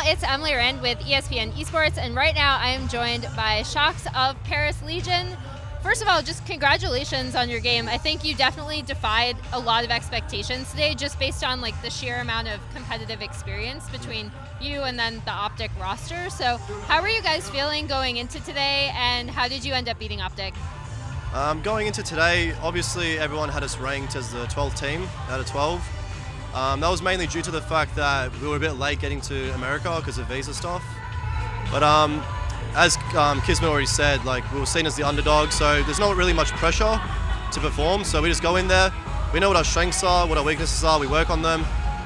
it's Emily Rand with ESPN ESPORTS, and right now I am joined by Shockz of Paris Legion. First of all, just congratulations on your game. I think you definitely defied a lot of expectations today, just based on like the sheer amount of competitive experience between you and then the Optic roster. So how were you guys feeling going into today, and how did you end up beating Optic? Going into today, obviously everyone had us ranked as the 12th team out of 12. That was mainly due to the fact that we were a bit late getting to America because of visa stuff. But as Kismet already said, like, we were seen as the underdog, so there's not really much pressure to perform. So we just go in there, we know what our strengths are, what our weaknesses are, we work on them.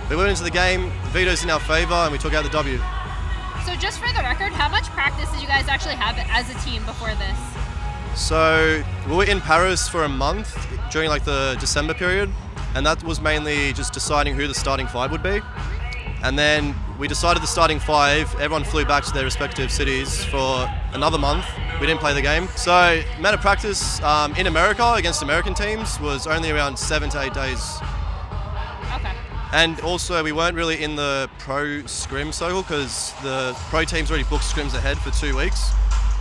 We went into the game, the veto's in our favor, and we took out the W. So just for the record, how much practice did you guys actually have as a team before this? So we were in Paris for a month during like the December period, and that was mainly just deciding who the starting five would be. And then we decided the starting five, everyone flew back to their respective cities for another month. We didn't play the game. So amount of practice in America against American teams was only around 7 to 8 days. Okay. And also we weren't really in the pro scrim cycle because the pro teams already booked scrims ahead for 2 weeks.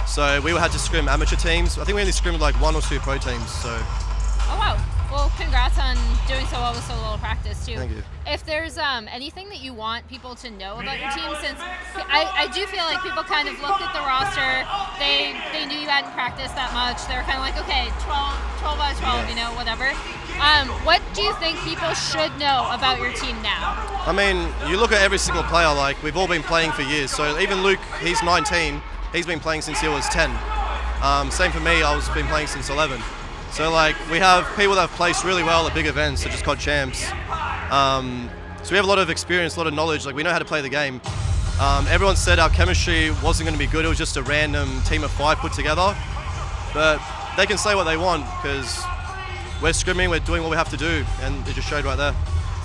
So we had to scrim amateur teams. I think we only scrimmed like 1 or 2 pro teams. So. Oh wow. Well, congrats on doing so well with so little practice too. Thank you. If there's anything that you want people to know about your team, since I do feel like people kind of looked at the roster, they knew you hadn't practiced that much. They were kind of like, okay, 12 out of 12, you know, whatever. What do you think people should know about your team now? I mean, you look at every single player, like we've all been playing for years. So even Luke, he's 19, he's been playing since he was 10. Same for me, I've been playing since 11. So like we have people that have placed really well at big events, such as COD champs. So we have a lot of experience, a lot of knowledge. Like we know how to play the game. Everyone said our chemistry wasn't going to be good. It was just a random team of 5 put together. But they can say what they want because we're scrimming, we're doing what we have to do, and it just showed right there.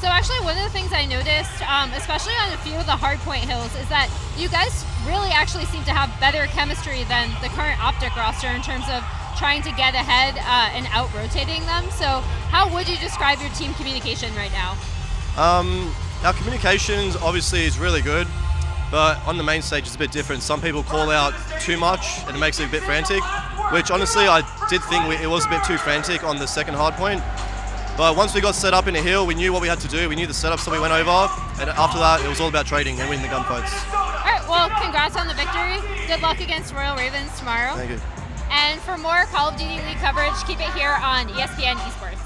So actually one of the things I noticed, especially on a few of the hardpoint hills, is that you guys really actually seem to have better chemistry than the current Optic roster in terms of trying to get ahead and out-rotating them. So how would you describe your team communication right now? Our communications obviously is really good, but on the main stage it's a bit different. Some people call out too much and it makes it a bit frantic, which honestly I did think it was a bit too frantic on the second hardpoint. But once we got set up in a hill, we knew what we had to do. We knew the setup, so we went over, and after that it was all about trading and winning the gunfights. All right, well, congrats on the victory. Good luck against Royal Ravens tomorrow. Thank you. And for more Call of Duty League coverage, keep it here on ESPN ESPORTS.